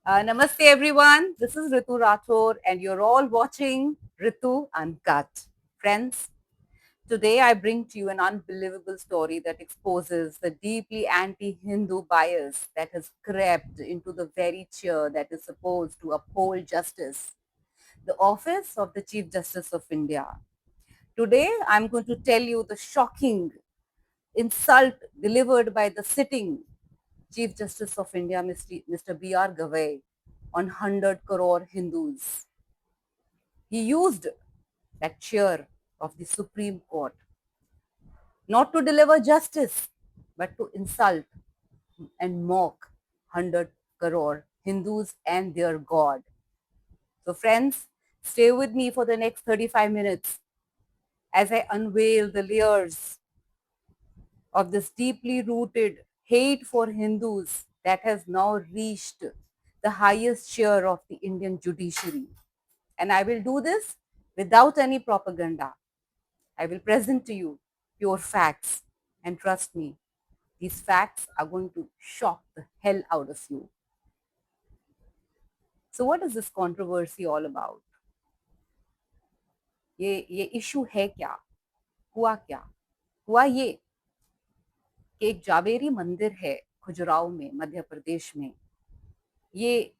Namaste everyone. This is Ritu Rathore and you're all watching Ritu Uncut. Friends, today I bring to you an unbelievable story that exposes the deeply anti-Hindu bias that has crept into the very chair that is supposed to uphold justice, the office of the Chief Justice of India. Today I'm going to tell you the shocking insult delivered by the sitting Chief Justice of India, Mr. B.R. Gavai, on 100 crore Hindus. He used that chair of the Supreme Court not to deliver justice, but to insult and mock 100 crore Hindus and their God. So, friends, stay with me for the next 35 minutes as I unveil the layers of this deeply rooted hate for Hindus that has now reached the highest chair of the Indian judiciary. And I will do this without any propaganda. I will present to you pure facts. And trust me, these facts are going to shock the hell out of you. So, what is this controversy all about? ये issue है क्या? क्या? हुआ ये कि एक जावेरी मंदिर है खजुराहो में, मध्य प्रदेश में। ये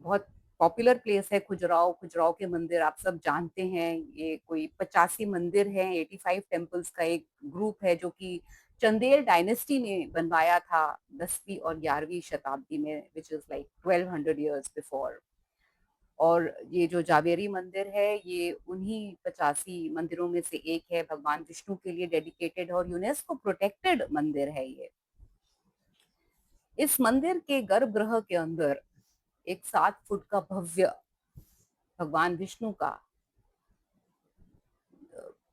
बहुत पॉपुलर प्लेस है खजुराहो। खजुराहो के मंदिर आप सब जानते हैं। ये कोई 85 मंदिर हैं, 85 टेम्पल्स का एक ग्रुप है जो कि चंदेल डायनेस्टी ने बनवाया था 10वीं और 11वीं शताब्दी में, which is like 1200 years before. और ये जो जावेरी मंदिर है ये उन्हीं 85 मंदिरों में से एक है, भगवान विष्णु के लिए डेडिकेटेड और यूनेस्को प्रोटेक्टेड मंदिर है ये। इस मंदिर के गर्भगृह के अंदर एक 7 फुट का भव्य भगवान विष्णु का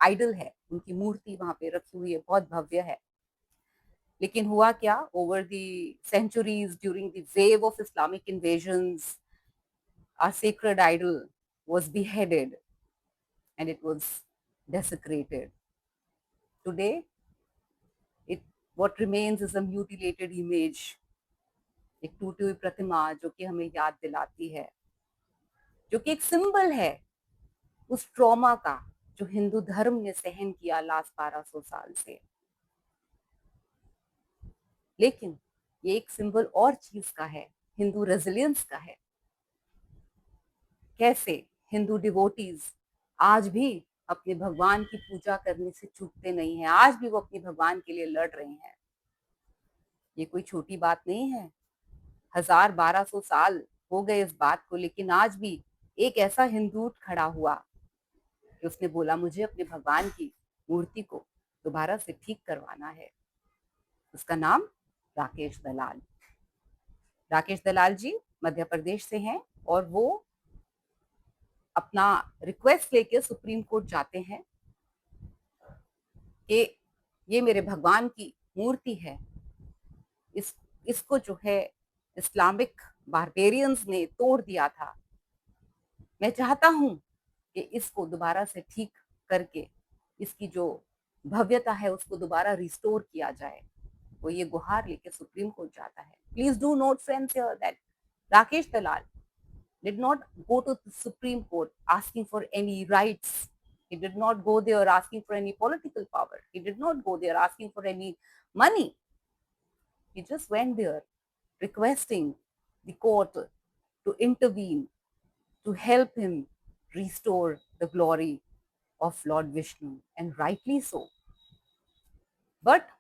आइडल है, उनकी मूर्ति वहां पे रखी हुई है, बहुत भव्य है। लेकिन हुआ क्या, over the centuries during the wave of Islamic invasions, our sacred idol was beheaded and it was desecrated. Today, it what remains is a mutilated image, एक टूटी हुई प्रतिमा जो कि हमें याद दिलाती है, जो कि एक सिंबल है उस ट्रॉमा का जो हिंदू धर्म ने सहन किया लास्ट 1200 साल से। लेकिन ये एक सिंबल और चीज का है, हिंदू रेजिलियंस का है। कैसे हिंदू डिवोटीज आज भी अपने भगवान की पूजा करने से चूकते नहीं हैं, आज भी वो अपने भगवान के लिए लड़ रहे हैं। ये कोई छोटी बात नहीं है। 1200 साल हो गए इस बात को, लेकिन आज भी एक ऐसा हिंदू खड़ा हुआ कि उसने बोला मुझे अपने भगवान की मूर्ति को दोबारा से ठीक करवाना है। उसका नाम राकेश दलाल। राकेश दलाल जी मध्य प्रदेश से हैं और वो अपना रिक्वेस्ट लेके सुप्रीम कोर्ट जाते हैं कि ये मेरे भगवान की मूर्ति है, इसको जो है इस्लामिक बारबेरियंस ने तोड़ दिया था। मैं चाहता हूं कि इसको दोबारा से ठीक करके इसकी जो भव्यता है उसको दोबारा रिस्टोर किया जाए। वो ये गुहार लेके सुप्रीम कोर्ट जाता है। Please do not friends here that Rakesh Dalal did not go to the Supreme Court asking for any rights. He did not go there asking for any political power. He did not go there asking for any money. He just went there requesting the court to intervene, to help him restore the glory of Lord Vishnu, and rightly so. But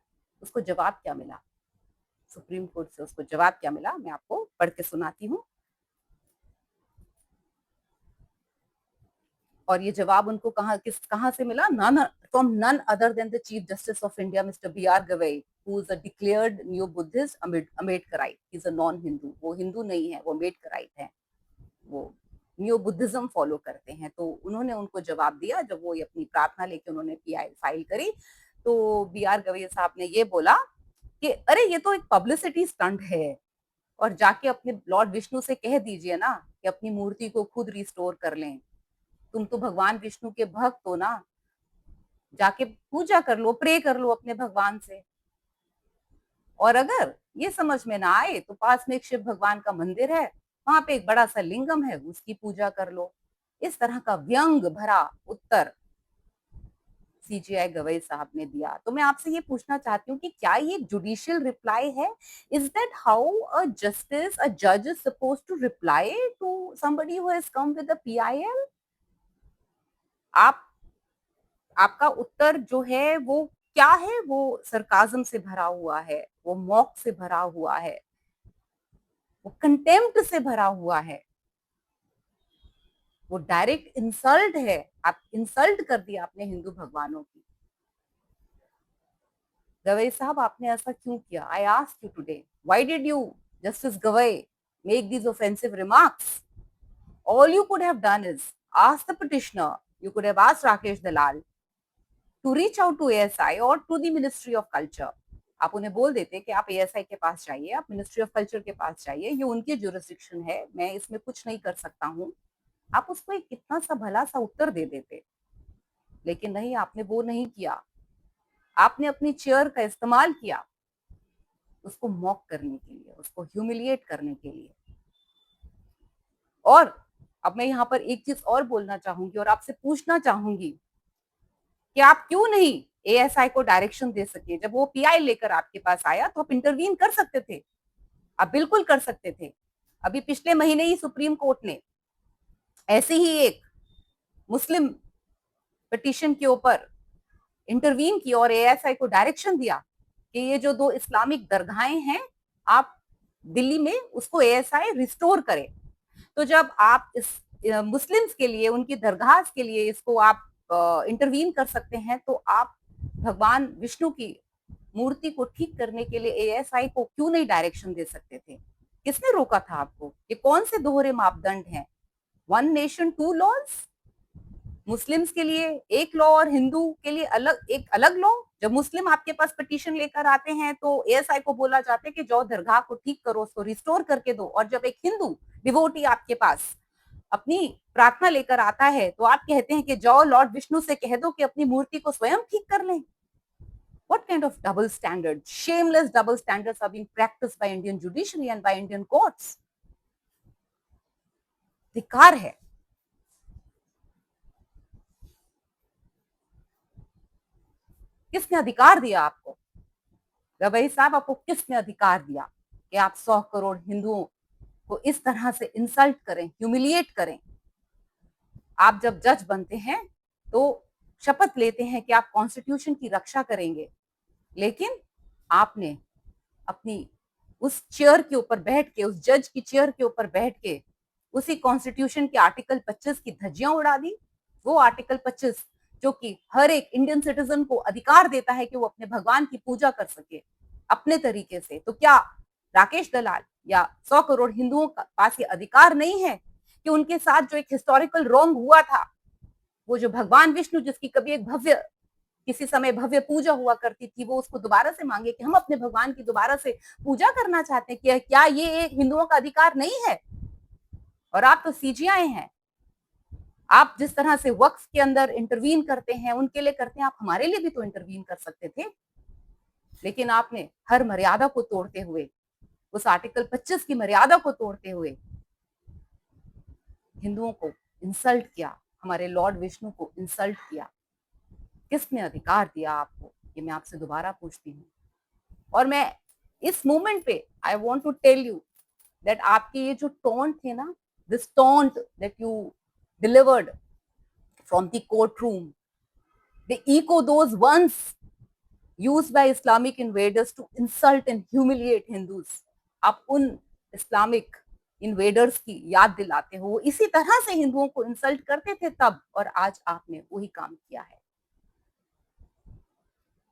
उसको जवाब क्या मिला? Supreme court से उसको जवाब क्या मिला, मैं आपको पढ़ के सुनाती हूँ। और ये जवाब उनको कहां से मिला? From none other than the chief justice of India mister B.R. Gavai, who is a declared new Buddhist Ambedkarite. Is a non Hindu, वो हिंदू नहीं है, वो अम्बेडकराइट है, वो न्यू बुद्धिज्म फॉलो करते हैं। तो उन्होंने उनको जवाब दिया जब वो अपनी प्रार्थना लेके उन्होंने PI फाइल करी। तो B.R. गवई साहब ने ये बोला कि अरे ये तो एक पब्लिसिटी स्टंट है, और जाके अपने लॉर्ड विष्णु से कह दीजिए ना कि अपनी मूर्ति को खुद रिस्टोर कर लें। तुम तो भगवान विष्णु के भक्त हो ना, जाके पूजा कर लो, प्रे कर लो अपने भगवान से। और अगर ये समझ में ना आए तो पास में एक शिव भगवान का मंदिर है, वहां पे एक बड़ा सा लिंगम है, उसकी पूजा कर लो। इस तरह का व्यंग भरा उत्तर सीजीआई गवई साहब ने दिया। तो मैं आपसे ये पूछना चाहती हूँ कि क्या ये जुडिशियल रिप्लाई है? इज दैट हाउ अ जज is suppose to reply to somebody who has come with a PIL? आप आपका उत्तर जो है वो क्या है? वो सरकाजम से भरा हुआ है, वो मॉक से भरा हुआ है, वो कंटेम्प्ट से भरा हुआ है, वो डायरेक्ट इंसल्ट है। आप इंसल्ट कर दिया आपने हिंदू भगवानों की। गवई साहब, आपने ऐसा क्यों किया? I ask you today, why did you, justice Gavai, make these offensive remarks? All you could have done is ask the petitioner, you could have asked Rakesh Dalal to reach out to ASI or to the Ministry of Culture. आप उन्हें बोल देते कि आप ASI के पास जाइए, आप ministry of culture के पास जाइए, ये उनकी जुरिस्डिक्शन है, मैं इसमें कुछ नहीं कर सकता हूँ। आप उसको एक कितना सा भला सा उत्तर दे देते, लेकिन नहीं, आपने वो नहीं किया। आपने अपनी चेयर का इस्तेमाल किया उसको मॉक करने के लिए, उसको ह्यूमिलिएट करने के लिए। और अब मैं यहाँ पर एक चीज और बोलना चाहूंगी और आपसे पूछना चाहूंगी कि आप क्यों नहीं एएसआई को डायरेक्शन दे सके? जब वो पीआई लेकर आपके पास आया तो आप इंटरवीन कर सकते थे, आप बिल्कुल कर सकते थे। अभी पिछले महीने ही सुप्रीम कोर्ट ने ऐसे ही एक मुस्लिम पिटीशन के ऊपर इंटरवीन की और एएसआई को डायरेक्शन दिया कि ये जो दो इस्लामिक दरगाहें हैं, आप दिल्ली में उसको एएसआई रिस्टोर करे। तो जब आप इस मुस्लिम्स के लिए, उनकी दरगाह के लिए इसको आप इंटरवीन कर सकते हैं, तो आप भगवान विष्णु की मूर्ति को ठीक करने के लिए एएसआई को क्यों नहीं डायरेक्शन दे सकते थे? किसने रोका था आपको? ये कौन से दोहरे मापदंड हैं? One nation two laws, Muslims के लिए एक लॉ और हिंदू के लिए अलग, एक अलग लॉ। जब मुस्लिम आपके पास पिटीशन लेकर आते हैं तो एएसआई को बोला जाता है कि जाओ दरगाह को ठीक करो, उसको रिस्टोर करके दो। और जब एक हिंदू डिवोटी आपके पास अपनी प्रार्थना लेकर आता है तो आप कहते हैं कि जाओ लॉर्ड विष्णु से कह दो कि अपनी मूर्ति को स्वयं ठीक कर लें। What kind of double standards, shameless double standards are being practiced by Indian judiciary and by Indian courts? धिक्कार है। किसने अधिकार दिया आपको? गवई साहब, आपको किसने अधिकार दिया कि आप 100 करोड़ हिंदुओं को इस तरह से इंसल्ट करें, ह्यूमिलिएट करें? आप जब जज बनते हैं तो शपथ लेते हैं कि आप कॉन्स्टिट्यूशन की रक्षा करेंगे, लेकिन आपने अपनी उस चेयर के ऊपर बैठ के, उस जज की चेयर के ऊपर बैठ के उसी कॉन्स्टिट्यूशन के आर्टिकल 25 की धज्जियां उड़ा दी। वो आर्टिकल 25 जो कि हर एक इंडियन सिटीजन को अधिकार देता है कि वो अपने भगवान की पूजा कर सके अपने तरीके से। तो क्या राकेश दलाल या 100 करोड़ हिंदुओं का पास ये अधिकार नहीं है कि उनके साथ जो एक हिस्टोरिकल रॉन्ग हुआ था, वो जो भगवान विष्णु जिसकी कभी एक भव्य, किसी समय भव्य पूजा हुआ करती थी, वो उसको दोबारा से मांगे कि हम अपने भगवान की दोबारा से पूजा करना चाहते हैं? कि क्या ये एक हिंदुओं का अधिकार नहीं है? और आप तो सीजीआई हैं। आप जिस तरह से वक्फ के अंदर इंटरवीन करते हैं, उनके लिए करते हैं, आप हमारे लिए भी तो इंटरवीन कर सकते थे। लेकिन आपने हर मर्यादा को तोड़ते हुए, उस आर्टिकल 25 की मर्यादा को तोड़ते हुए हिंदुओं को इंसल्ट किया, हमारे लॉर्ड विष्णु को इंसल्ट किया। किसने अधिकार दिया आपको? ये मैं आपसे दोबारा पूछती हूँ। और मैं इस मोमेंट पे I want to tell you that आपके ये जो टोंट थे ना, this taunt that you delivered from the court room, they echo those ones used by Islamic invaders to insult and humiliate Hindus. आप उन इस्लामिक इन्वेडर्स की याद दिलाते हो, वो इसी तरह से हिंदुओं को इंसल्ट करते थे तब, और आज आपने वही काम किया है।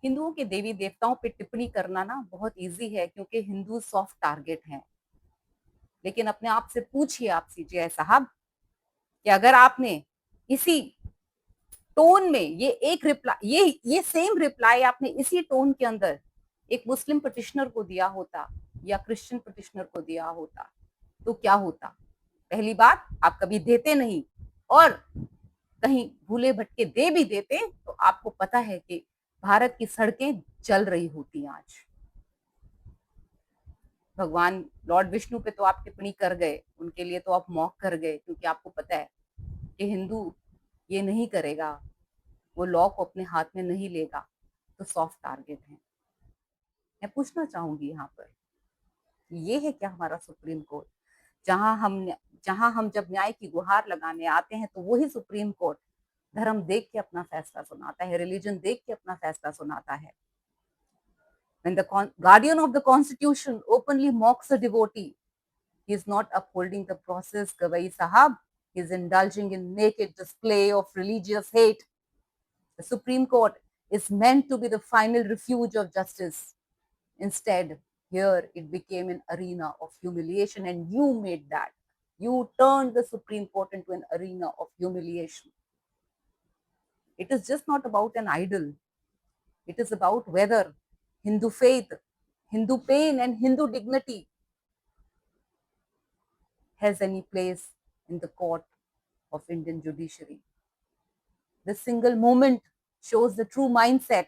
हिंदुओं के देवी देवताओं पे टिप्पणी करना ना बहुत इजी है, क्योंकि हिंदू सॉफ्ट टारगेट हैं। लेकिन अपने आप से पूछिए, आप सीजीआई साहब, कि अगर आपने इसी टोन में ये एक रिप्लाई, ये सेम रिप्लाई आपने इसी टोन के अंदर एक मुस्लिम पिटिशनर को दिया होता या क्रिश्चियन पिटिशनर को दिया होता, तो क्या होता? पहली बात, आप कभी देते नहीं, और कहीं भूले भटके दे भी देते तो आपको पता है कि भारत की सड़कें जल रही होती आज। भगवान लॉर्ड विष्णु पे तो आप टिप्पणी कर गए, उनके लिए तो आप मॉक कर गए, क्योंकि आपको पता है कि हिंदू ये नहीं करेगा, वो लॉ को अपने हाथ में नहीं लेगा, तो सॉफ्ट टारगेट है। मैं पूछना चाहूंगी यहाँ पर, ये है क्या हमारा सुप्रीम कोर्ट, जहां हम जब न्याय की गुहार लगाने आते हैं तो वही सुप्रीम कोर्ट धर्म देख के अपना फैसला सुनाता है, रिलीजन देख के अपना फैसला सुनाता है। When the guardian of the constitution openly mocks a devotee, he is not upholding the process, Gawai Sahab. He is indulging in naked display of religious hate. The Supreme Court is meant to be the final refuge of justice. Instead, here it became an arena of humiliation, and you made that. You turned the Supreme Court into an arena of humiliation. It is just not about an idol. It is about whether Hindu faith, Hindu pain, and Hindu dignity has any place in the court of Indian judiciary. This single moment shows the true mindset,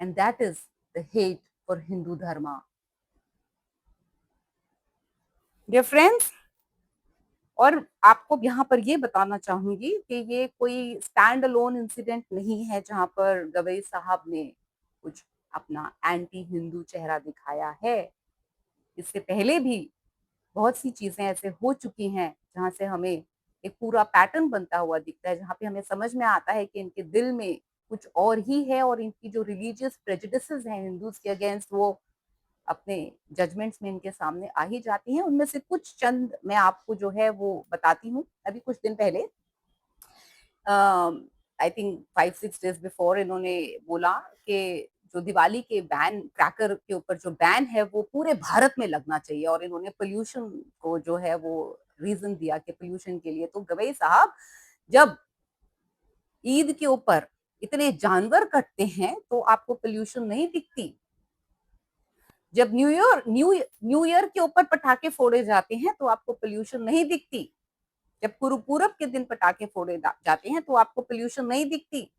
and that is the hate for Hindu Dharma. Dear friends, और आपको यहाँ पर ये बताना चाहूंगी कि ये कोई स्टैंड अलोन इंसिडेंट नहीं है जहां पर गवई साहब ने कुछ अपना एंटी हिंदू चेहरा दिखाया है। इससे पहले भी बहुत सी चीजें ऐसे हो चुकी हैं जहां से हमें एक पूरा पैटर्न बनता हुआ दिखता है, जहां पे हमें समझ में आता है कि इनके दिल में कुछ और ही है, और इनकी जो रिलीजियस प्रेजुडिसेस हैं हिंदूज के अगेंस्ट, वो अपने जजमेंट्स में इनके सामने आ ही जाती हैं। उनमें से कुछ चंद मैं आपको जो है वो बताती हूँ। अभी कुछ दिन पहले, आई थिंक 5-6 डेज बिफोर, इन्होंने बोला कि जो दिवाली के बैन, क्रैकर के ऊपर जो बैन है वो पूरे भारत में लगना चाहिए, और इन्होंने पोल्यूशन को जो है वो रीजन दिया कि पोल्यूशन के लिए। तो गवई साहब, जब ईद के ऊपर इतने जानवर कटते हैं तो आपको पोल्यूशन नहीं दिखती? जब न्यू ईयर के ऊपर पटाखे फोड़े जाते हैं तो आपको पोल्यूशन नहीं दिखती? जब गुरुपूरब के दिन पटाखे फोड़े जाते हैं तो आपको पोल्यूशन नहीं दिखती?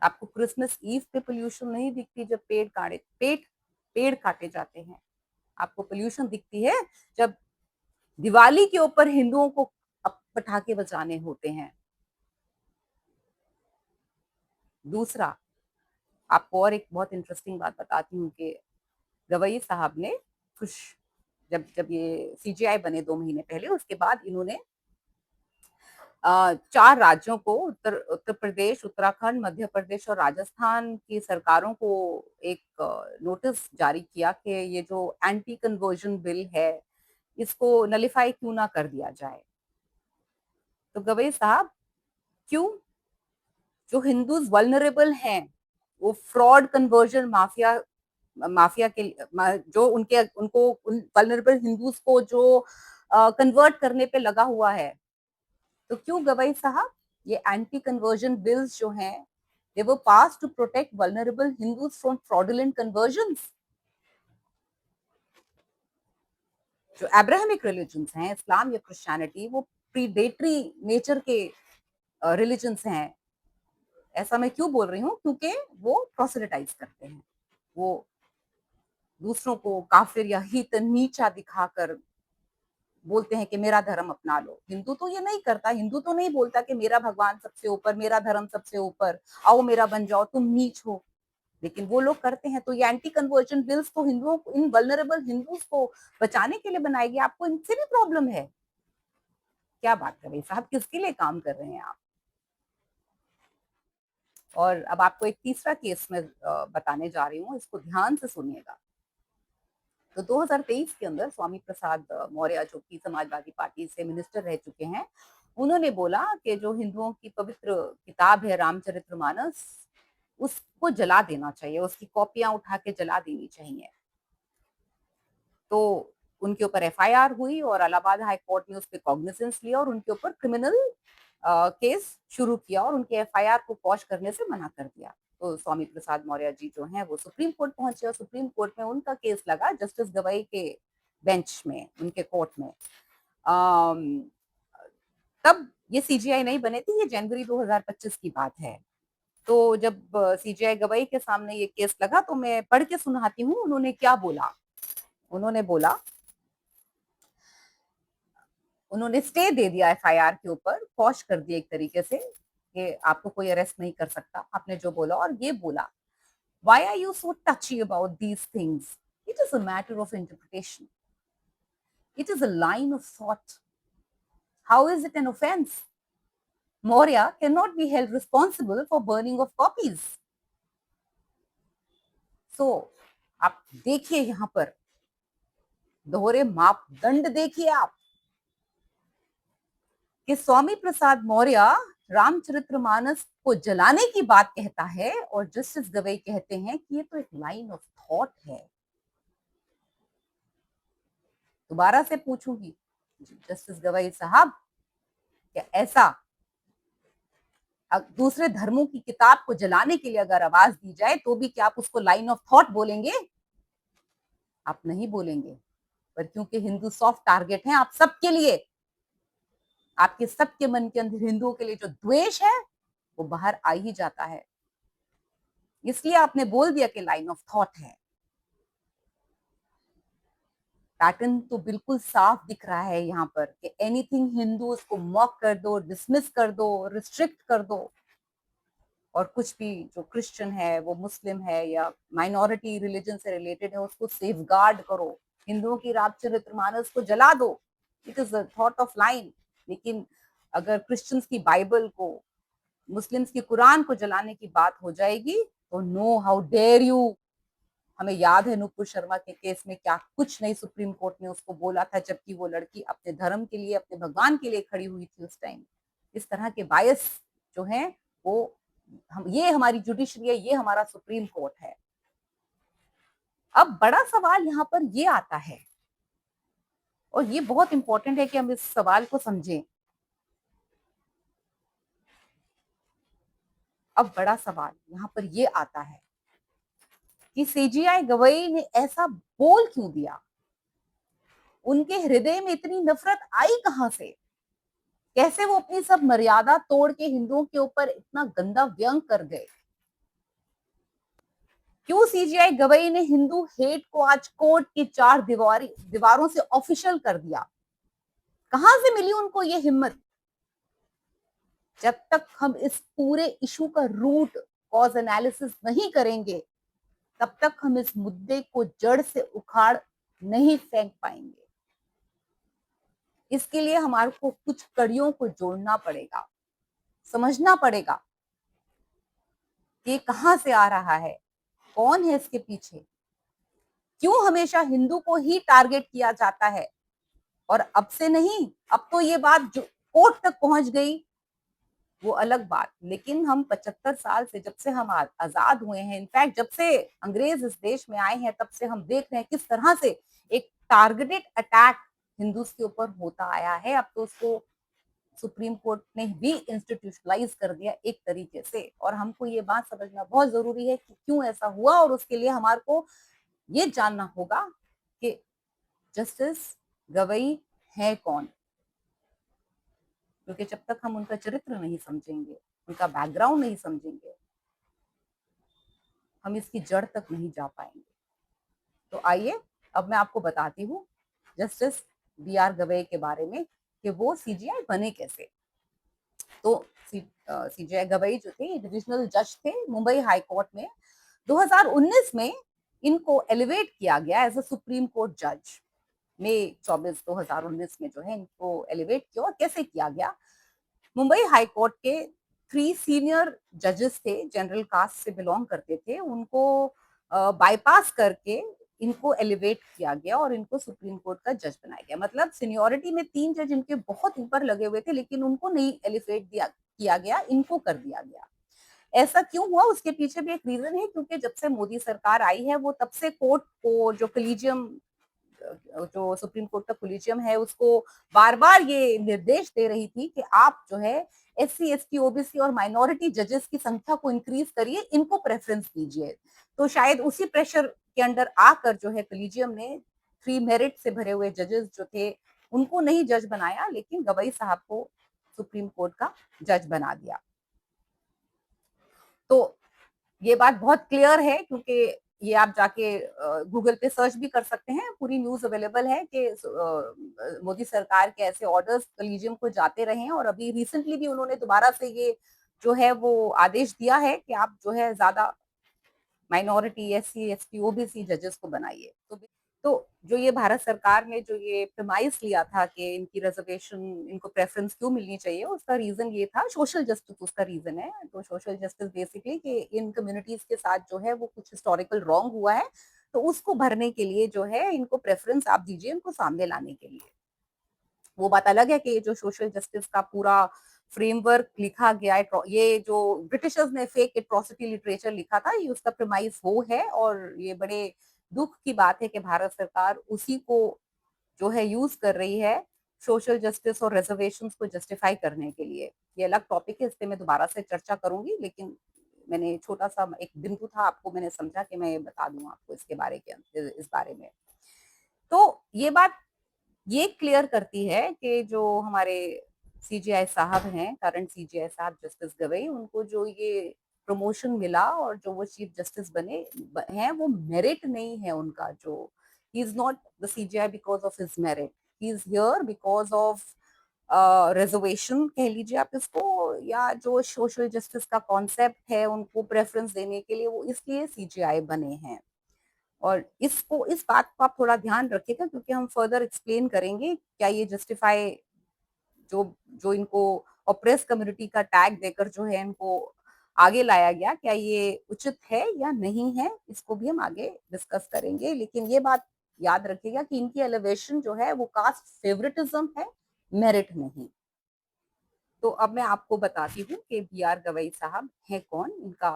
आपको क्रिसमस ईव पे पोल्यूशन नहीं दिखती जब पेड़ काटे जाते हैं? आपको पोल्यूशन दिखती है जब दिवाली के ऊपर हिंदुओं को पटाखे बजाने होते हैं। दूसरा, आपको और एक बहुत इंटरेस्टिंग बात बताती हूँ कि गवई साहब ने कुछ, जब जब ये सीजीआई बने 2 महीने पहले, उसके बाद इन्होंने 4 राज्यों को, उत्तर प्रदेश, उत्तराखंड, मध्य प्रदेश और राजस्थान की सरकारों को एक नोटिस जारी किया कि ये जो एंटी कन्वर्जन बिल है इसको नलिफाई क्यों ना कर दिया जाए। तो गवई साहब, क्यों? जो हिंदूज वल्नरेबल हैं, वो फ्रॉड कन्वर्जन माफिया के जो उनको उन वल्नरेबल हिंदूज को जो कन्वर्ट करने पे लगा हुआ है, तो क्यों गवई साहब ये एंटी कन्वर्जन बिल्स जो हैं, they were passed to protect vulnerable Hindus from fraudulent conversions? जो एब्राहमिक रिलीजन्स हैं, इस्लाम या क्रिश्चियनिटी, वो प्रीडेटरी नेचर के रिलीजन्स हैं। ऐसा मैं क्यों बोल रही हूँ? क्योंकि वो प्रोसेलिटाइज करते हैं, वो दूसरों को काफिर या हित नीचा दिखाकर बोलते हैं कि मेरा धर्म अपना लो। हिंदू तो ये नहीं करता, हिंदू तो नहीं बोलता कि मेरा भगवान सबसे ऊपर, मेरा धर्म सबसे ऊपर, आओ मेरा बन जाओ, तुम नीच हो। लेकिन वो लोग करते हैं। तो ये एंटी कन्वर्जन बिल्स तो हिंदुओं को, इन वल्नरेबल हिंदूज को बचाने के लिए बनाई गई। आपको इनसे भी प्रॉब्लम है? क्या बात कर रहे हैं साहब, किसके लिए काम कर रहे हैं आप? और अब आपको एक तीसरा केस में बताने जा रही हूँ, इसको ध्यान से सुनिएगा। तो 2023 के अंदर स्वामी प्रसाद मौर्य, जो कि समाजवादी पार्टी से मिनिस्टर रह चुके हैं, उन्होंने बोला कि जो हिंदुओं की पवित्र किताब है रामचरितमानस, उसको जला देना चाहिए, उसकी कॉपियां उठा के जला देनी चाहिए। तो उनके ऊपर एफआईआर हुई और इलाहाबाद हाई कोर्ट ने उस पर कॉग्निजेंस लिया और उनके ऊपर क्रिमिनल केस शुरू किया और उनके एफआईआर को क्वॉश करने से मना कर दिया। तो स्वामी प्रसाद मौर्य जी जो हैं वो सुप्रीम कोर्ट पहुंचे और सुप्रीम कोर्ट में उनका केस लगा जस्टिस गवाई के बेंच में, उनके कोर्ट में। तब ये सीजीआई नहीं बने थे, ये जनवरी 2025 की बात है। तो जब सीजेआई गवाई के सामने ये केस लगा तो मैं पढ़ के सुनाती हूँ उन्होंने क्या बोला। उन्होंने बोला, उन्होंने स्टे दे दिया एफआईआर के ऊपर, कॉश कर दिया एक तरीके से कि आपको कोई अरेस्ट नहीं कर सकता, आपने जो बोला। और ये बोला, why are you so touchy about these things? It is a matter of interpretation. It is a line of thought. How is it an offense? Maurya cannot be held responsible for burning of copies. So, आप देखिए यहां पर दोहरे मापदंड देखिए आप कि स्वामी प्रसाद मौर्य रामचरितमानस को जलाने की बात कहता है और जस्टिस गवई कहते हैं कि ये तो एक लाइन ऑफ थॉट है। दोबारा से पूछूंगी, जस्टिस गवई साहब, क्या ऐसा दूसरे धर्मों की किताब को जलाने के लिए अगर आवाज दी जाए तो भी क्या आप उसको लाइन ऑफ थॉट बोलेंगे? आप नहीं बोलेंगे, पर क्योंकि हिंदू सॉफ्ट टारगेट हैं आप सबके लिए, आपके सबके मन के अंदर हिंदुओं के लिए जो द्वेष है वो बाहर आ ही जाता है, इसलिए आपने बोल दिया कि लाइन ऑफ थॉट है। पैटर्न तो बिल्कुल साफ दिख रहा है यहाँ पर कि एनीथिंग हिंदू को मॉक कर दो, डिसमिस कर दो, रिस्ट्रिक्ट कर दो, और कुछ भी जो क्रिश्चियन है, वो मुस्लिम है या माइनॉरिटी रिलीजन से रिलेटेड है, उसको सेफगार्ड करो। हिंदुओं की रामचरितमानस को जला दो, it is a thought of line. लेकिन अगर क्रिश्चियंस की बाइबल को, मुस्लिम्स की कुरान को जलाने की बात हो जाएगी तो नो, हाउ डेयर यू। हमें याद है नुपुर शर्मा के केस में क्या कुछ नहीं सुप्रीम कोर्ट ने उसको बोला था, जबकि वो लड़की अपने धर्म के लिए, अपने भगवान के लिए खड़ी हुई थी उस टाइम। इस तरह के बायस जो हैं वो ये हमारी जुडिशरी है, ये हमारा सुप्रीम कोर्ट है। अब बड़ा सवाल यहाँ पर ये आता है, और ये बहुत इंपॉर्टेंट है कि हम इस सवाल को समझें। अब बड़ा सवाल यहाँ पर ये आता है कि सीजीआई गवई ने ऐसा बोल क्यों दिया? उनके हृदय में इतनी नफरत आई कहां से? कैसे वो अपनी सब मर्यादा तोड़ के हिंदुओं के ऊपर इतना गंदा व्यंग कर गए? क्यों सीजीआई गवई ने हिंदू हेट को आज कोर्ट की चार दीवारों से ऑफिशियल कर दिया? कहां से मिली उनको ये हिम्मत? जब तक हम इस पूरे इशू का रूट कॉज एनालिसिस नहीं करेंगे, तब तक हम इस मुद्दे को जड़ से उखाड़ नहीं फेंक पाएंगे। इसके लिए हमारे को कुछ कड़ियों को जोड़ना पड़ेगा, समझना पड़ेगा कि कहां से आ रहा है, कौन है इसके पीछे, क्यों हमेशा हिंदू को ही टारगेट किया जाता है। और अब से नहीं, अब तो ये बात जो कोर्ट तक पहुंच गई वो अलग बात, लेकिन हम 75 साल से, जब से हम आजाद हुए हैं, इनफैक्ट जब से अंग्रेज इस देश में आए हैं, तब से हम देख रहे हैं किस तरह से एक टारगेटेड अटैक हिंदूज के ऊपर होता आया है। अब तो उसको सुप्रीम कोर्ट ने भी इंस्टीट्यूशनलाइज कर दिया एक तरीके से, और हमको ये बात समझना बहुत जरूरी है कि क्यों ऐसा हुआ, और उसके लिए हमारे को ये जानना होगा कि जस्टिस गवई है कौन। क्योंकि जब तक हम उनका चरित्र नहीं समझेंगे, उनका बैकग्राउंड नहीं समझेंगे, हम इसकी जड़ तक नहीं जा पाएंगे। तो आइए अब मैं आपको बताती हूँ जस्टिस बी आर गवई के बारे में कि वो सीजीआई बने कैसे। तो सीजीआई गवई जो थे डिविजनल जज थे मुंबई हाई कोर्ट में। 2019 में इनको एलिवेट किया गया एज अ सुप्रीम कोर्ट जज। मई 24 2019 में जो है इनको एलिवेट किया। और कैसे किया गया? मुंबई हाई कोर्ट के 3 सीनियर जजेस थे, जनरल कास्ट से बिलोंग करते थे, उनको बाईपास करके इनको एलिवेट किया गया और इनको सुप्रीम कोर्ट का जज बनाया गया। मतलब सीनियोरिटी में 3 जज इनके बहुत ऊपर लगे हुए थे, लेकिन उनको नहीं एलिवेट किया गया, इनको कर दिया गया। ऐसा क्यों हुआ? उसके पीछे भी एक रीजन है, क्योंकि जब से मोदी सरकार आई है वो तब से कोर्ट को जो कलीजियम, जो सुप्रीम कोर्ट का कोलिजियम है, उसको बार बार ये निर्देश दे रही थी कि आप जो है एससी, एसटी, ओबीसी और माइनॉरिटी जजेस की संख्या को इंक्रीज करिए, इनको प्रेफरेंस दीजिए। तो शायद उसी प्रेशर के अंडर आकर जो है कोलिजियम ने 3 मेरिट से भरे हुए जजेस जो थे उनको नहीं जज बनाया, लेकिन गवई साहब को सुप्रीम कोर्ट का जज बना दिया। तो ये बात बहुत क्लियर है, क्योंकि ये आप जाके गूगल पे सर्च भी कर सकते हैं, पूरी न्यूज अवेलेबल है कि मोदी सरकार के ऐसे ऑर्डर्स कलीजियम को जाते रहे हैं, और अभी रिसेंटली भी उन्होंने दोबारा से ये जो है वो आदेश दिया है कि आप जो है ज्यादा माइनॉरिटी, एससी, एसटी, ओबीसी जजेस को बनाइए। तो जो ये भारत सरकार ने जो ये प्रमाइस लिया था कि इनकी रिजर्वेशन, इनको प्रेफरेंस क्यों मिलनी चाहिए, उसका रीजन ये था, सोशल जस्टिस उसका रीजन है। तो सोशल जस्टिस बेसिकली कि इन कम्युनिटीज के साथ जो है वो कुछ हिस्टोरिकल रॉन्ग हुआ है, तो उसको भरने के लिए जो है इनको प्रेफरेंस आप दीजिए, इनको सामने लाने के लिए। वो बात अलग है कि ये जो सोशल जस्टिस का पूरा फ्रेमवर्क लिखा गया है, ये जो ब्रिटिशर्स ने फेक एट्रोसिटी लिटरेचर लिखा था, ये उसका प्रेमाइस वो है। और ये बड़े दुख की बात है कि भारत सरकार उसी को जो है यूज कर रही है सोशल जस्टिस और रिजर्वेशन को जस्टिफाई करने के लिए। ये अलग टॉपिक है, इस पे मैं दोबारा से चर्चा करूंगी, लेकिन मैंने छोटा सा एक बिंदु था आपको, मैंने समझा कि मैं बता दूं आपको इसके बारे के इस बारे में। तो ये बात ये क्लियर करती है कि जो हमारे सीजीआई साहब हैं, करंट सीजीआई साहब जस्टिस गवई, उनको जो ये प्रमोशन मिला और जो वो चीफ जस्टिस बने हैं, वो मेरिट नहीं है उनका। जो he is not the CGI because of his merit, he is here because of reservation कह लीजिए आप इसको, या जो सोशल जस्टिस का कॉन्सेप्ट है उनको प्रेफरेंस देने के लिए वो इसलिए सीजीआई बने हैं। और इसको, इस बात को आप थोड़ा ध्यान रखिएगा, क्योंकि हम फर्दर एक्सप्लेन करेंगे क्या ये जस्टिफाई, जो जो इनको ऑप्रेस कम्युनिटी का टैग देकर जो है इनको आगे लाया गया, क्या ये उचित है या नहीं है, इसको भी हम आगे डिस्कस करेंगे। लेकिन ये बात याद रखिएगा कि इनकी एलिवेशन जो है वो कास्ट फेवरेटिज्म है, मेरिट नहीं। तो अब मैं आपको बताती हूँ कि बी आर गवई साहब हैं कौन, इनका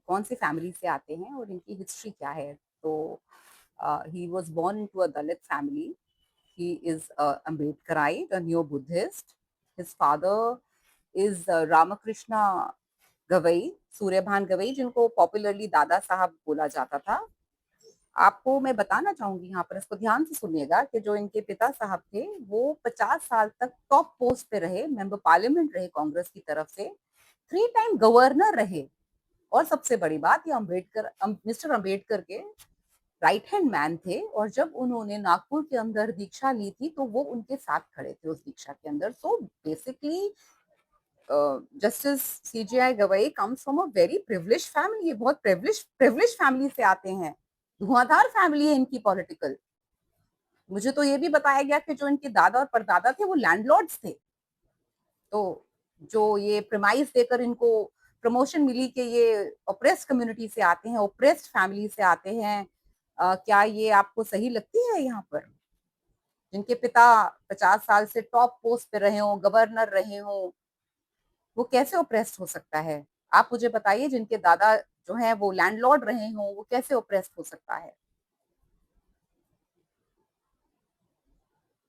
कौन सी फैमिली से आते हैं और इनकी हिस्ट्री क्या है। तो he was born into a Dalit family. He is a Ambedkarite, a neo-Buddhist. His father is Ramakrishna Gavai, Suryabhan Gavai, जिनको पॉपुलरली दादा साहब बोला जाता था। आपको मैं बताना चाहूंगी यहाँ पर, इसको ध्यान से सुनिएगा, कि जो इनके पिता साहब थे वो 50 साल तक टॉप पोस्ट पे रहे, मेंबर पार्लियामेंट रहे कांग्रेस की तरफ से, 3 टाइम गवर्नर रहे, और सबसे बड़ी बात, ये अम्बेडकर, मिस्टर अम्बेडकर के राइट हैंड मैन थे। और जब उन्होंने नागपुर के अंदर दीक्षा ली थी तो वो उनके साथ खड़े थे उस दीक्षा के अंदर। So basically justice CGI Gavai comes from a very privilege family, ये बहुत प्रिविलेज फैमिली से आते हैं, धुआंधार फैमिली है इनकी पॉलिटिकल। मुझे तो ये भी बताया गया कि जो इनके दादा और परदादा थे वो लैंडलॉर्ड्स थे। तो जो ये प्रेमाइस देकर इनको प्रमोशन मिली कि ये ओप्रेस्ड कम्युनिटी से आते हैं, ओप्रेस्ड फैमिली से आते हैं, क्या ये आपको सही लगती है? यहाँ पर जिनके पिता 50 साल से टॉप पोस्ट पे रहे हो, गवर्नर रहे हो, वो कैसे ओप्रेस्ड हो सकता है? आप मुझे बताइए, जिनके दादा जो है वो लैंडलॉर्ड रहे हो, वो कैसे ओप्रेस्ड हो सकता है?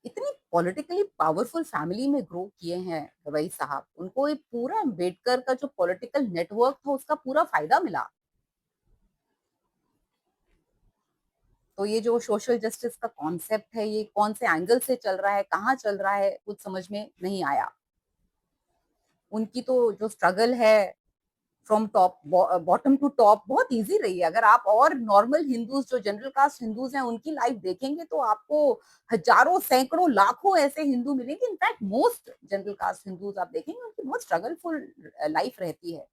इतनी पॉलिटिकली पावरफुल फैमिली में ग्रो किए हैं रवई साहब, उनको एक पूरा अम्बेडकर का जो पॉलिटिकल नेटवर्क था उसका पूरा फायदा मिला। तो ये जो सोशल जस्टिस का कॉन्सेप्ट है, ये कौन से एंगल से चल रहा है, कहाँ चल रहा है, कुछ समझ में नहीं आया। उनकी तो जो स्ट्रगल है from top bottom to top बहुत इजी रही है। अगर आप और नॉर्मल हिंदूज, जो जनरल कास्ट हिंदूज हैं, उनकी लाइफ देखेंगे तो आपको हजारों, सैकड़ों, लाखों ऐसे हिंदू मिलेंगे। In fact most general caste Hindus आप देखेंगे उनकी बहुत स्ट्रगलफुल लाइफ रहती है।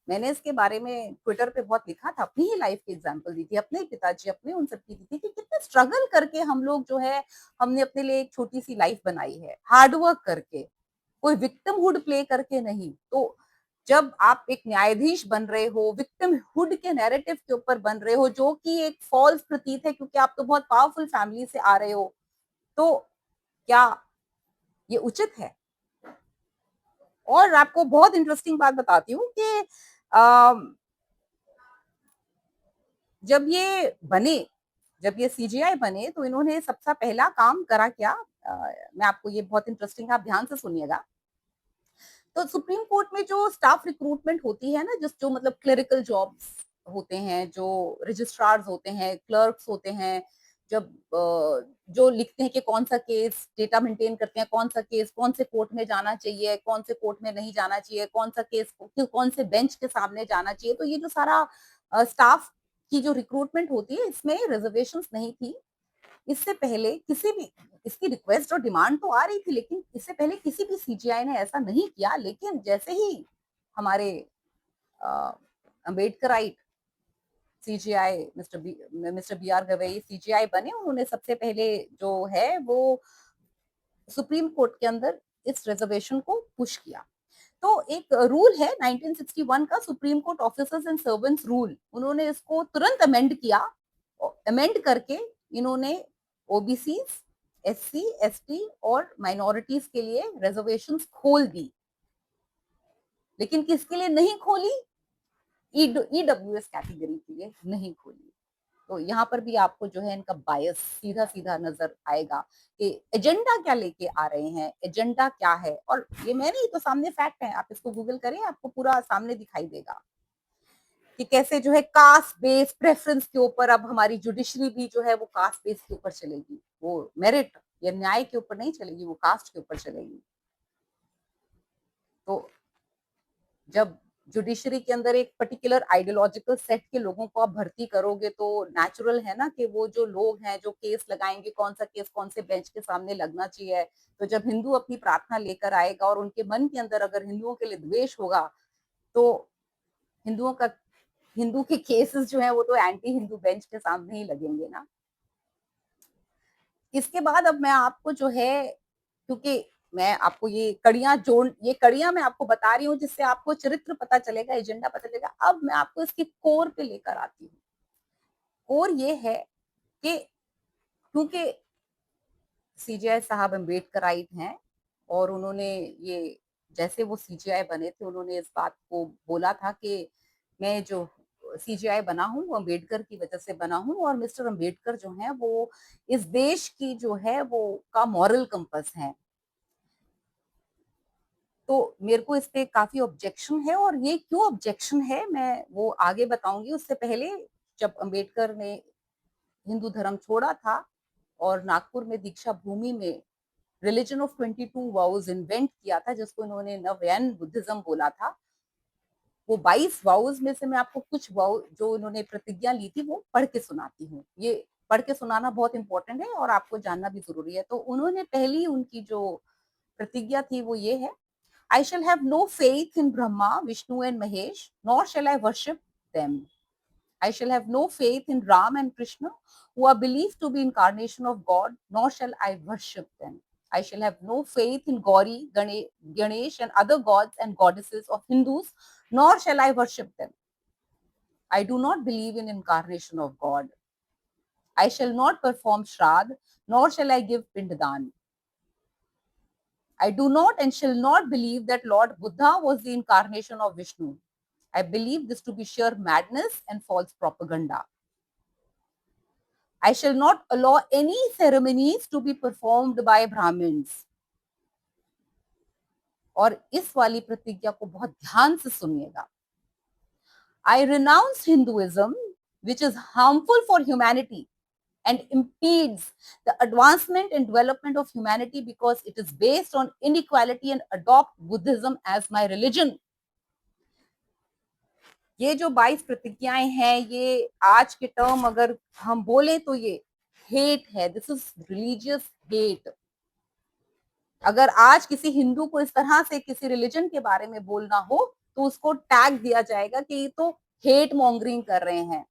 मैंने इसके बारे में ट्विटर पे बहुत लिखा था, अपनी ही लाइफ की एग्जांपल दी थी, अपने पिताजी, अपने उन सबकी दी थी कि कितने स्ट्रगल करके हम लोग जो है, हमने अपने लिए एक छोटी सी लाइफ बनाई है, हार्डवर्क करके, कोई विक्टिमहुड प्ले करके नहीं। तो जब आप एक न्यायाधीश बन रहे हो, विक्टिमहुड के नैरेटिव के ऊपर बन रहे हो, जो कि एक फॉल्स प्रतीत है, क्योंकि आप तो बहुत पावरफुल फैमिली से आ रहे हो, तो क्या ये उचित है? और आपको बहुत इंटरेस्टिंग बात बताती हूँ कि जब ये बने, जब ये सीजीआई बने, तो इन्होंने सबसे पहला काम करा क्या? मैं आपको, ये बहुत इंटरेस्टिंग है, आप ध्यान से सुनिएगा। तो सुप्रीम कोर्ट में जो स्टाफ रिक्रूटमेंट होती है ना, जिस जो मतलब क्लरिकल जॉब्स होते हैं, जो रजिस्ट्रार्स होते हैं, क्लर्क्स होते हैं, जब जो लिखते हैं कि कौन सा केस डेटा मेंटेन करते हैं, कौन सा केस कौन से कोर्ट में जाना चाहिए, कौन से कोर्ट में नहीं जाना चाहिए, कौन सा केस कौन से बेंच के सामने जाना चाहिए, तो ये जो सारा स्टाफ की जो रिक्रूटमेंट होती है इसमें रिजर्वेशंस नहीं थी। इससे पहले किसी भी इसकी रिक्वेस्ट और डिमांड तो आ रही थी, लेकिन इससे पहले किसी भी सीजीआई ने ऐसा नहीं किया। लेकिन जैसे ही हमारे Ambedkarite CJI mister B R Gavai CJI बने, उन्होंने सबसे पहले जो है वो सुप्रीम कोर्ट के अंदर इस रिजर्वेशन को पुश किया। तो एक रूल है 1961 का supreme court officers and servants rule, उन्होंने इसको तुरंत अमेंड किया। अमेंड करके इन्होंने ओबीसी, एससी, एसटी और माइनॉरिटीज के लिए रिजर्वेशंस खोल दी। लेकिन किसके लिए नहीं खोली? ईडब्ल्यूएस कैटेगरी के लिए नहीं खोली। तो यहाँ पर भी आपको जो है इनका बायस सीधा सीधा नजर आएगा कि एजेंडा क्या लेके आ रहे हैं, एजेंडा क्या है। और ये मैं नहीं, तो सामने फैक्ट है, आप इसको गूगल करें, आपको पूरा सामने दिखाई देगा कि कैसे जो है कास्ट बेस प्रेफरेंस के ऊपर अब हमारी जुडिशरी भी जो है वो कास्ट बेस के ऊपर चलेगी, वो मेरिट या न्याय के ऊपर नहीं चलेगी, वो कास्ट के ऊपर चलेगी। तो जब जुडिशरी के अंदर एक पर्टिकुलर आइडियोलॉजिकल सेट के लोगों को आप भर्ती करोगे तो नेचुरल है ना कि वो जो लोग हैं जो केस लगाएंगे, कौन सा केस कौन से बेंच के सामने लगना चाहिए। तो जब हिंदू अपनी प्रार्थना लेकर आएगा और उनके मन के अंदर अगर हिंदुओं के लिए द्वेष होगा, तो हिंदुओं का हिंदू के केसेस जो है वो तो एंटी हिंदू बेंच के सामने ही लगेंगे ना। इसके बाद अब मैं आपको जो है, क्योंकि मैं आपको ये कड़ियां मैं आपको बता रही हूँ जिससे आपको चरित्र पता चलेगा, एजेंडा पता चलेगा। अब मैं आपको इसके कोर पे लेकर आती हूँ। कोर ये है कि क्योंकि सीजीआई साहब अम्बेडकराइट हैं और उन्होंने ये जैसे वो सीजीआई बने थे उन्होंने इस बात को बोला था कि मैं जो सीजीआई बना हूँ वो अम्बेडकर की वजह से बना हूँ, और मिस्टर अम्बेडकर जो है वो इस देश की जो है वो का मॉरल कंपस है। तो मेरे को इस पे काफी ऑब्जेक्शन है, और ये क्यों ऑब्जेक्शन है मैं वो आगे बताऊंगी। उससे पहले जब अंबेडकर ने हिंदू धर्म छोड़ा था और नागपुर में दीक्षा भूमि में रिलीजन ऑफ 22 वाउज इन्वेंट किया था, जिसको इन्होंने नवयन बुद्धिज्म बोला था, वो 22 वाउज में से मैं आपको कुछ वाउ जो इन्होंने प्रतिज्ञा ली थी वो पढ़ के सुनाती हूँ। ये पढ़ के सुनाना बहुत इंपॉर्टेंट है और आपको जानना भी जरूरी है। तो उन्होंने पहली उनकी जो प्रतिज्ञा थी वो ये है, I shall have no faith in Brahma, Vishnu and Mahesh, nor shall I worship them. I shall have no faith in Ram and Krishna, who are believed to be incarnation of God, nor shall I worship them. I shall have no faith in Gauri, Ganesh and other gods and goddesses of Hindus, nor shall I worship them. I do not believe in incarnation of God. I shall not perform Shraddh, nor shall I give Pinddan. I do not and shall not believe that Lord Buddha was the incarnation of Vishnu. I believe this to be sheer madness and false propaganda. I shall not allow any ceremonies to be performed by Brahmins. और इस वाली प्रतिज्ञा को बहुत ध्यान से सुनिएगा। I renounce Hinduism, which is harmful for humanity and impedes the advancement and development of humanity because it is based on inequality, and adopt Buddhism as my religion. ये जो 22 प्रतिज्ञाएं हैं, ये आज के टर्म अगर हम बोले तो ये हेट है, दिस इज रिलीजियस हेट। अगर आज किसी हिंदू को इस तरह से किसी रिलीजन के बारे में बोलना हो तो उसको टैग दिया जाएगा कि ये तो हेट मॉन्गरिंग कर रहे हैं।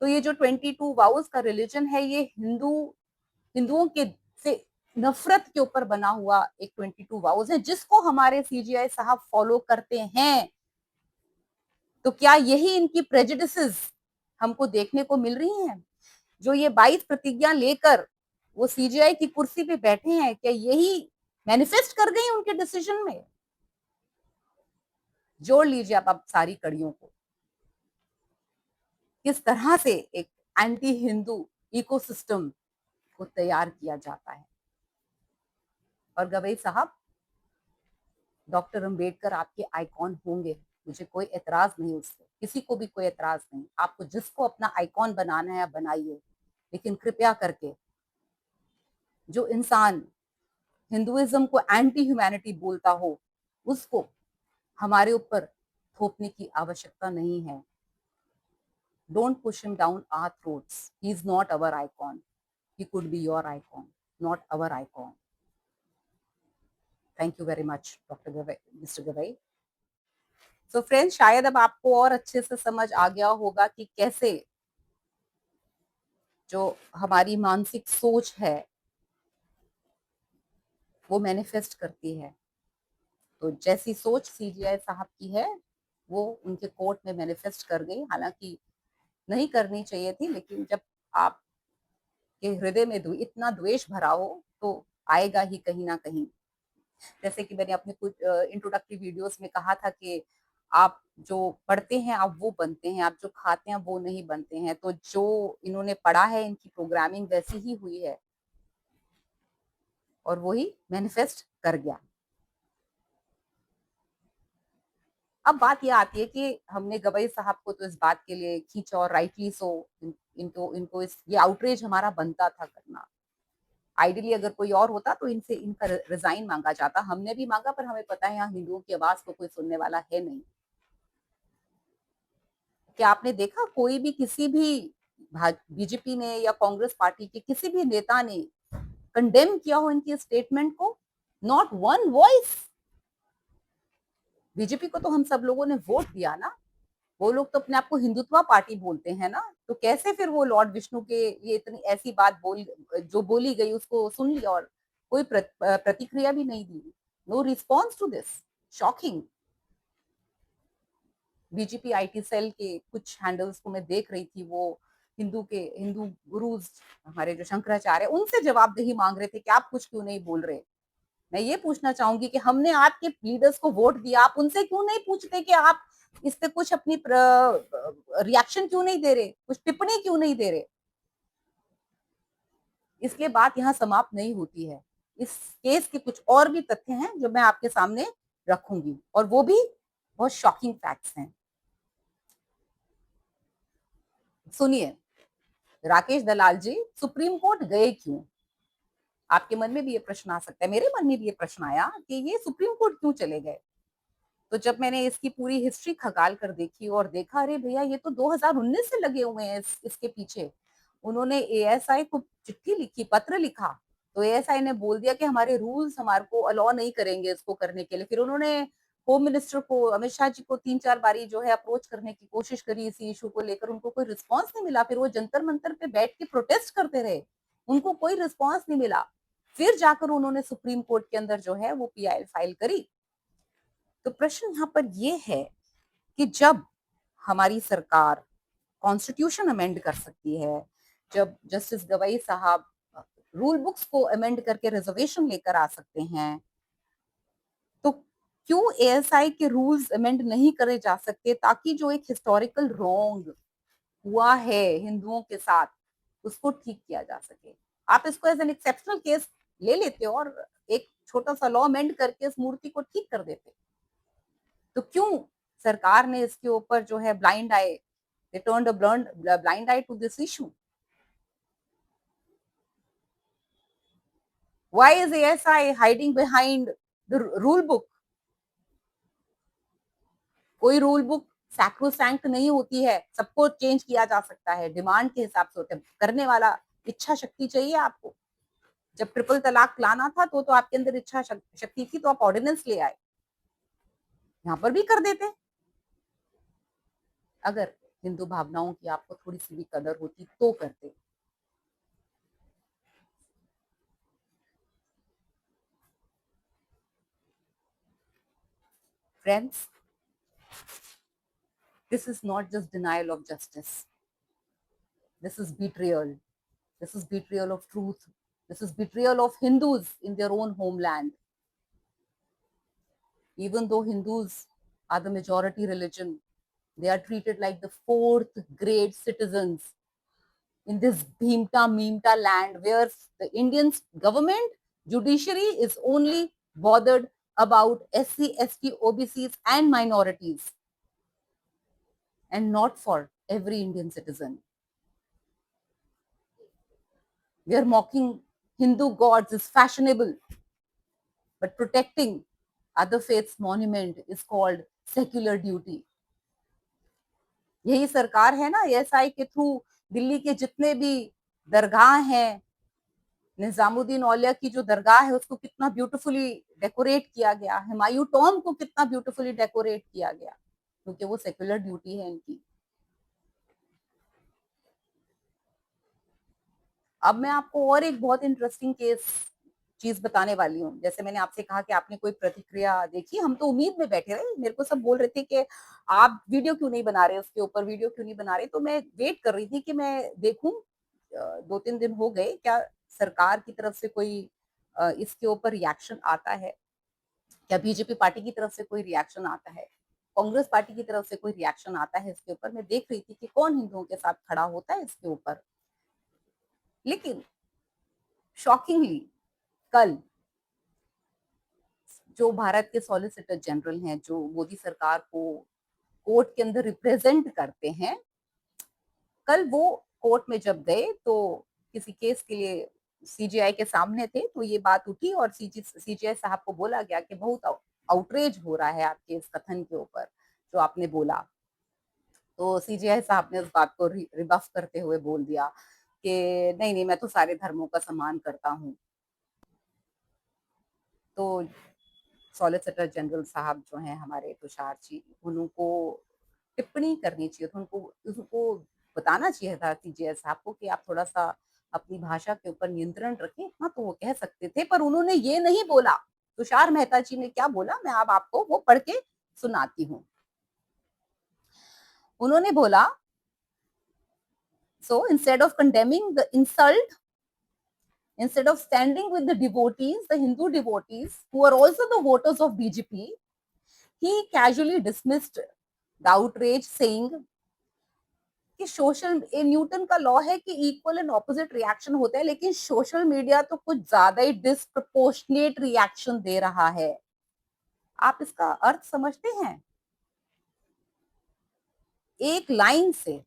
तो ये जो 22 वाउस का रिलीजन है, ये हिंदुओं के से नफरत के ऊपर बना हुआ एक 22 वाउस है, जिसको हमारे सीजीआई साहब फॉलो करते हैं। तो क्या यही इनकी प्रेजुडिसेस हमको देखने को मिल रही हैं? जो ये 22 प्रतिज्ञा लेकर वो सीजीआई की कुर्सी पे बैठे हैं, क्या यही मैनिफेस्ट कर गई उनके डिसीजन में? जोड़ लीजिए आप सारी कड़ियों को, किस तरह से एक एंटी हिंदू इकोसिस्टम को तैयार किया जाता है। और गवई साहब, डॉक्टर अंबेडकर आपके आइकॉन होंगे, मुझे कोई एतराज नहीं उससे, किसी को भी कोई एतराज नहीं। आपको जिसको अपना आइकॉन बनाना है बनाइए, लेकिन कृपया करके जो इंसान हिंदुइज्म को एंटी ह्यूमैनिटी बोलता हो उसको हमारे ऊपर थोपने की आवश्यकता नहीं है. Don't push him down our throats. He is not our icon. He could be your icon, not our icon. Thank you very much, Dr. Gavai, Mr. Gavai. So friends, शायद अब आपको और अच्छे से समझ आ गया होगा कि कैसे जो हमारी मानसिक सोच है वो मैनिफेस्ट करती है. तो जैसी सोच सीजीआई साहब की है वो उनके कोर्ट में मैनिफेस्ट कर गई. हालांकि नहीं करनी चाहिए थी, लेकिन जब आपके हृदय में इतना द्वेष भरा हो तो आएगा ही कहीं ना कहीं. जैसे कि मैंने अपने कुछ इंट्रोडक्टरी वीडियोस में कहा था कि आप जो पढ़ते हैं आप वो बनते हैं, आप जो खाते हैं वो नहीं बनते हैं. तो जो इन्होंने पढ़ा है इनकी प्रोग्रामिंग वैसी ही हुई है और वही मैनिफेस्ट कर गया. अब बात ये आती है कि हमने गवई साहब को तो इस बात के लिए खींचा और राइटली सो. इनको ये आउटरीच हमारा बनता था करना. आइडियली अगर कोई और होता तो इनसे इनका रिजाइन मांगा जाता. हमने भी मांगा, पर हमें पता है यहाँ हिंदुओं की आवाज को कोई सुनने वाला है नहीं. क्या आपने देखा कोई भी किसी भी बीजेपी ने या कांग्रेस पार्टी के किसी भी नेता ने कंडेम किया हो इनकी स्टेटमेंट को? Not one voice. बीजेपी को तो हम सब लोगों ने वोट दिया ना. वो लोग तो अपने आप को हिंदुत्व पार्टी बोलते हैं ना. तो कैसे फिर वो लॉर्ड विष्णु के ये इतनी ऐसी बात जो बोली गई उसको सुन लिया और कोई प्रतिक्रिया भी नहीं दी. No response to this. Shocking. BJP IT cell के कुछ हैंडल्स को मैं देख रही थी. वो हिंदू गुरुज हमारे जो शंकराचार्य उनसे जवाबदेही मांग रहे थे कि आप कुछ क्यों नहीं बोल रहे. मैं ये पूछना चाहूंगी कि हमने आपके लीडर्स को वोट दिया, आप उनसे क्यों नहीं पूछते कि आप इस पे कुछ अपनी रिएक्शन क्यों नहीं दे रहे, कुछ टिप्पणी क्यों नहीं दे रहे. इसलिए बात यहाँ समाप्त नहीं होती है. इस केस के कुछ और भी तथ्य हैं जो मैं आपके सामने रखूंगी और वो भी बहुत शॉकिंग फैक्ट्स हैं. सुनिए. राकेश दलाल जी सुप्रीम कोर्ट गए क्यों? आपके मन में भी ये प्रश्न आ सकता है, मेरे मन में भी ये प्रश्न आया कि ये सुप्रीम कोर्ट क्यों चले गए. तो जब मैंने इसकी पूरी हिस्ट्री खगाल कर देखी और देखा, अरे भैया ये तो 2019 से लगे हुए हैं इसके पीछे. उन्होंने एएसआई को चिट्ठी लिखी, पत्र लिखा. तो एएसआई ने बोल दिया कि हमारे रूल्स हमारे को अलाउ नहीं करेंगे इसको करने के लिए. फिर उन्होंने होम मिनिस्टर को, अमित शाह जी को 3-4 बारी जो है अप्रोच करने की कोशिश करी इसी इशू को लेकर. उनको कोई रिस्पॉन्स नहीं मिला. फिर वो जंतर मंतर पे बैठ के प्रोटेस्ट करते रहे. उनको कोई रिस्पॉन्स नहीं मिला. फिर जाकर उन्होंने सुप्रीम कोर्ट के अंदर जो है वो पीआईएल फाइल करी. तो प्रश्न यहाँ पर ये है कि जब हमारी सरकार कॉन्स्टिट्यूशन अमेंड कर सकती है, जब जस्टिस गवाई साहब रूल बुक्स को अमेंड करके रिजर्वेशन लेकर आ सकते हैं, तो क्यों एएसआई के रूल्स अमेंड नहीं करे जा सकते ताकि जो एक हिस्टोरिकल रॉन्ग हुआ है हिंदुओं के साथ उसको ठीक किया जा सके. आप इसको एज एन एक्सेप्शनल केस ले लेते और एक छोटा सा लॉ अमेंड करके इस मूर्ति को ठीक कर देते. तो क्यों सरकार ने इसके ऊपर जो है blind I, they turned a blind eye to this issue. Why is ASI hiding behind the rule book? कोई रूल बुक सैक्रोसैंक्ट नहीं होती है. सबको चेंज किया जा सकता है, डिमांड के हिसाब से होता है. करने वाला इच्छा शक्ति चाहिए आपको. जब ट्रिपल तलाक लाना था तो आपके अंदर इच्छा शक्ति थी तो आप ऑर्डिनेंस ले आए. यहाँ पर भी कर देते. अगर हिंदू भावनाओं की आपको थोड़ी सी भी कदर होती तो करते. Friends, this is not just denial of justice. This is betrayal. This is betrayal of truth. This is betrayal of Hindus in their own homeland. Even though Hindus are the majority religion, they are treated like the fourth grade citizens in this Bhimta Meemta land where the Indian government judiciary is only bothered about SC, ST, OBCs and minorities and not for every Indian citizen. where mocking Hindu gods is fashionable, but protecting other faiths monument is called secular duty. यही सरकार है ना ASI के through Delhi के जितने भी दरगाह हैं, निजामुद्दीन औलिया की जो दरगाह है उसको कितना ब्यूटीफुली डेकोरेट किया गया, हुमायूं टॉम को कितना ब्यूटीफुली डेकोरेट किया गया, क्योंकि वो सेक्युलर ड्यूटी है इनकी। अब मैं आपको और एक बहुत इंटरेस्टिंग केस चीज बताने वाली हूँ। जैसे मैंने आपसे कहा कि आपने कोई प्रतिक्रिया देखी, हम तो उम्मीद में बैठे रहे, मेरे को सब बोल रहे थे कि आप वीडियो क्यों नहीं बना रहे, उसके ऊपर वीडियो क्यों नहीं बना रहे, तो मैं वेट कर रही थी कि मैं देखूं 2-3 दिन हो गए क्या सरकार की तरफ से कोई इसके ऊपर रिएक्शन आता है, क्या बीजेपी पार्टी की तरफ से कोई रिएक्शन आता है, कांग्रेस पार्टी की तरफ से कोई रिएक्शन आता है इसके ऊपर। मैं देख रही थी कि कौन हिंदुओं के साथ खड़ा होता है इसके ऊपर। लेकिन शॉकिंगली कल जो भारत के सॉलिसिटर जनरल हैं, जो मोदी सरकार को कोर्ट के अंदर रिप्रेजेंट करते हैं, कल वो कोर्ट में जब गए तो किसी केस के लिए सीजीआई के सामने थे, तो ये बात उठी और सीजीआई साहब को बोला गया कि बहुत आउटरेज हो रहा है आपके इस कथन के ऊपर जो आपने बोला। तो सीजीआई साहब ने उस बात को रिबफ करते हुए बोल दिया कि नहीं नहीं, मैं तो सारे धर्मों का सम्मान करता हूँ। तो सॉलिसिटर जनरल साहब जो हैं हमारे तुषार जी, उनको टिप्पणी करनी चाहिए था, उनको उनको बताना चाहिए था सीजीआई साहब को कि आप थोड़ा सा अपनी भाषा के ऊपर नियंत्रण रखें। हाँ, तो वो कह सकते थे, पर उन्होंने ये नहीं बोला। तुषार मेहता जी ने क्या बोला, मैं अब आपको वो पढ़ के सुनाती हूँ। उन्होंने बोला, so instead of condemning the insult, instead of standing with the devotees, the Hindu devotees, who are also the voters of BJP, he casually dismissed the outrage, saying कि सोशल न्यूटन का लॉ है कि equal and opposite reaction होता है, लेकिन social media तो कुछ ज्यादा ही डिस्प्रपोर्शनेट रिएक्शन दे रहा है। आप इसका अर्थ समझते हैं? एक लाइन से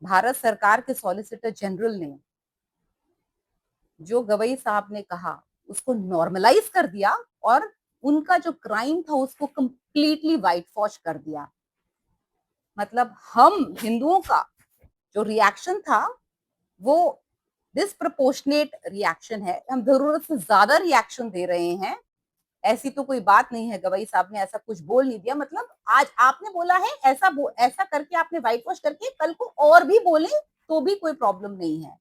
भारत सरकार के सॉलिसिटर जनरल ने जो गवई साहब ने कहा उसको नॉर्मलाइज कर दिया और उनका जो क्राइम था उसको कंप्लीटली व्हाइट वॉश कर दिया। मतलब हम हिंदुओं का जो रिएक्शन था वो डिस्प्रपोर्शनेट रिएक्शन है, हम जरूरत से ज्यादा रिएक्शन दे रहे हैं। ऐसी तो कोई बात नहीं है, गवई साहब ने ऐसा कुछ बोल नहीं दिया। मतलब आज आपने बोला है, ऐसा करके आपने व्हाइट वॉश करके कल को और भी बोले तो भी कोई प्रॉब्लम नहीं है।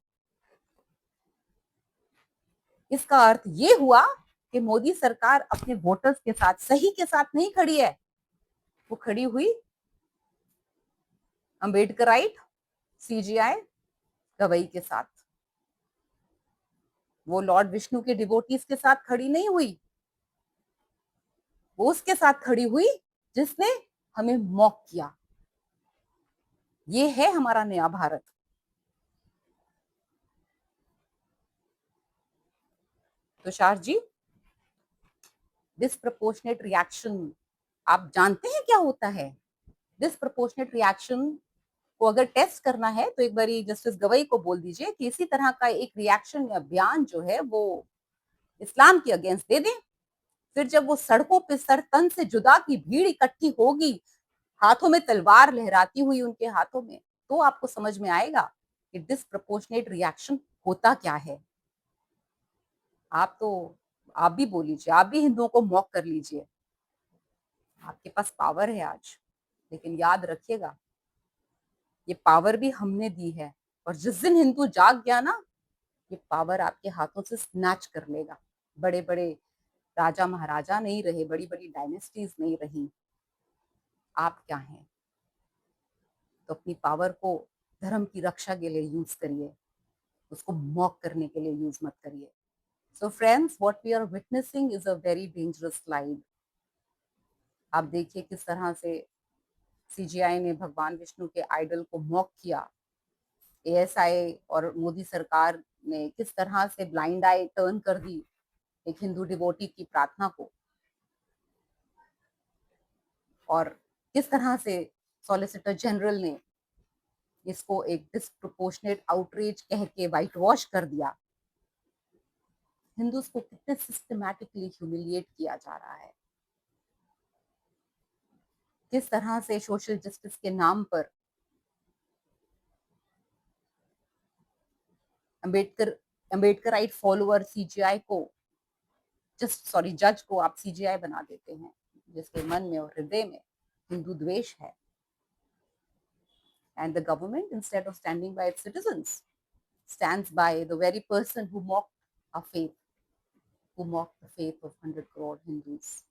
इसका अर्थ ये हुआ कि मोदी सरकार अपने वोटर्स के साथ, सही के साथ नहीं खड़ी है, वो खड़ी हुई अम्बेडकराइट सीजीआई गवई के साथ। वो लॉर्ड विष्णु के डिवोटीज के साथ खड़ी नहीं हुई, वो उसके साथ खड़ी हुई जिसने हमें मॉक किया। ये है हमारा नया भारत। तुषार जी, डिस्प्रपोर्शनेट रिएक्शन आप जानते हैं क्या होता है? डिस्प्रपोर्शनेट रिएक्शन को अगर टेस्ट करना है तो एक बारी जस्टिस गवई को बोल दीजिए कि इसी तरह का एक रिएक्शन या बयान जो है वो इस्लाम के अगेंस्ट दे दें। फिर जब वो सड़कों पे सर तन से जुदा की भीड़ इकट्ठी होगी, हाथों में तलवार लहराती हुई उनके हाथों में, तो आपको समझ में आएगा कि डिस्प्रपोर्शनेट रिएक्शन होता क्या है। आप तो आप भी बोल लीजिए, आप भी हिंदुओं को मॉक कर लीजिए, आपके पास पावर है आज। लेकिन याद रखिएगा, ये पावर भी हमने दी है, और जिस दिन हिंदू जाग गया ना, ये पावर आपके हाथों से स्नैच कर लेगा। बड़े बड़े राजा महाराजा नहीं रहे, बड़ी बड़ी डायनेस्टीज नहीं रही, आप क्या हैं? तो अपनी पावर को धर्म की रक्षा के लिए यूज करिए, उसको मॉक करने के लिए यूज मत करिए। So friends, what we are witnessing is a very dangerous slide. आप देखिए किस तरह से सीजीआई ने भगवान विष्णु के आइडल को मॉक किया, एएसआई और मोदी सरकार ने किस तरह से ब्लाइंड आई टर्न कर दी एक हिंदू डिवोटी की प्रार्थना को, और किस तरह से सॉलिसिटर जनरल ने इसको एक डिस्प्रोपोर्शनेट आउटरीच कह के व्हाइट वॉश कर दिया। हिंदूज को कितने सिस्टमैटिकली ह्यूमिलिएट किया जा रहा है, किस तरह से सोशल जस्टिस के नाम पर अंबेडकर अंबेडकराइट फॉलोअर सीजीआई को जज को आप सीजीआई बना देते हैं, जिसके मन में और हृदय में हिंदू द्वेष है। And the government, instead of standing by its citizens, stands by the very person who mocked our faith, who mocked the faith of 100 crore Hindus.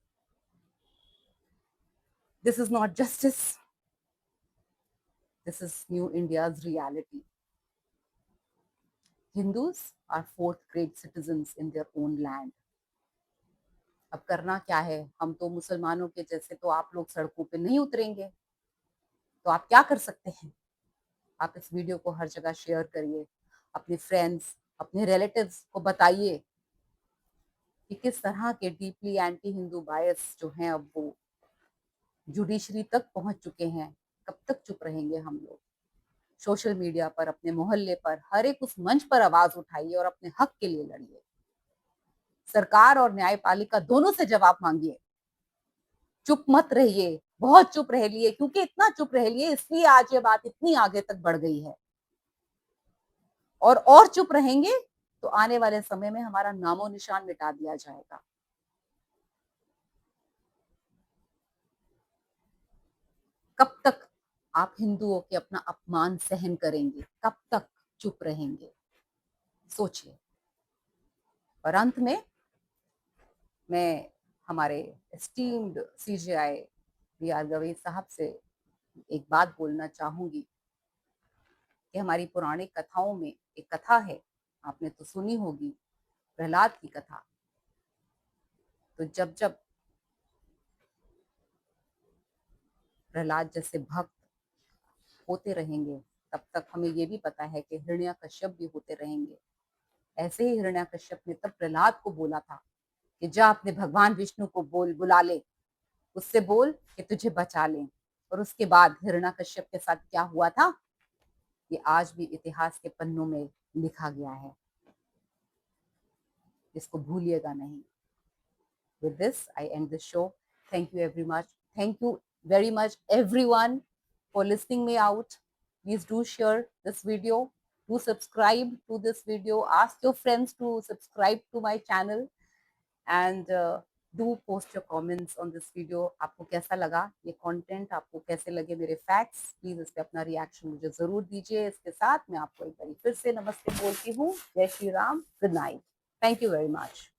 This is not justice. This is New India's reality. Hindus are fourth grade citizens in their own land. अब करना क्या है, हम तो मुसलमानों के जैसे तो आप लोग सड़कों पे नहीं उतरेंगे, तो आप क्या कर सकते हैं? आप इस वीडियो को हर जगह शेयर करिए, अपने फ्रेंड्स, अपने रिलेटिव्स को बताइए कि किस तरह के डीपली एंटी हिंदू बायस जो हैं अब वो जुडिशरी तक पहुंच चुके हैं। कब तक चुप रहेंगे हम लोग? सोशल मीडिया पर, अपने मोहल्ले पर, हर एक उस मंच पर आवाज उठाइए और अपने हक के लिए लड़िए। सरकार और न्यायपालिका दोनों से जवाब मांगिए। चुप मत रहिए, बहुत चुप रह लिए, क्योंकि इतना चुप रह लिए इसलिए आज ये बात इतनी आगे तक बढ़ गई है। और चुप रहेंगे तो आने वाले समय में हमारा नामो निशान मिटा दिया जाएगा। कब तक आप हिंदुओं के अपना अपमान सहन करेंगे? कब तक चुप रहेंगे? सोचिए। और अंत में मैं हमारे esteemed CJI B R Gavai sahab से एक बात बोलना चाहूंगी कि हमारी पौराणिक कथाओं में एक कथा है, आपने तो सुनी होगी, प्रहलाद की कथा। तो जब जब प्रहलाद जैसे भक्त होते रहेंगे, तब तक हमें ये भी पता है कि हिरण्याकश्यप भी होते रहेंगे। ऐसे ही हिरण्याकश्यप ने तब प्रहलाद को बोला था कि जा अपने भगवान विष्णु को बुला ले, उससे बोल कि तुझे बचा ले। और उसके बाद हिरण्याकश्यप के साथ क्या हुआ था, ये आज भी इतिहास के पन्नों में लिखा गया है, इसको भूलिएगा नहीं। With this, I end the show. Thank you very much. Thank you very much, everyone, for listening me out. Please do share this video. Do subscribe to this video. Ask your friends to subscribe to my channel. And do post your comments on this video. आपको कैसा लगा ये content, आपको कैसे लगे मेरे facts, please इस पे अपना रिएक्शन मुझे जरूर दीजिए। इसके साथ मैं आपको एक बार फिर से नमस्ते बोलती हूँ। जय Shri Ram, good night, thank you very much.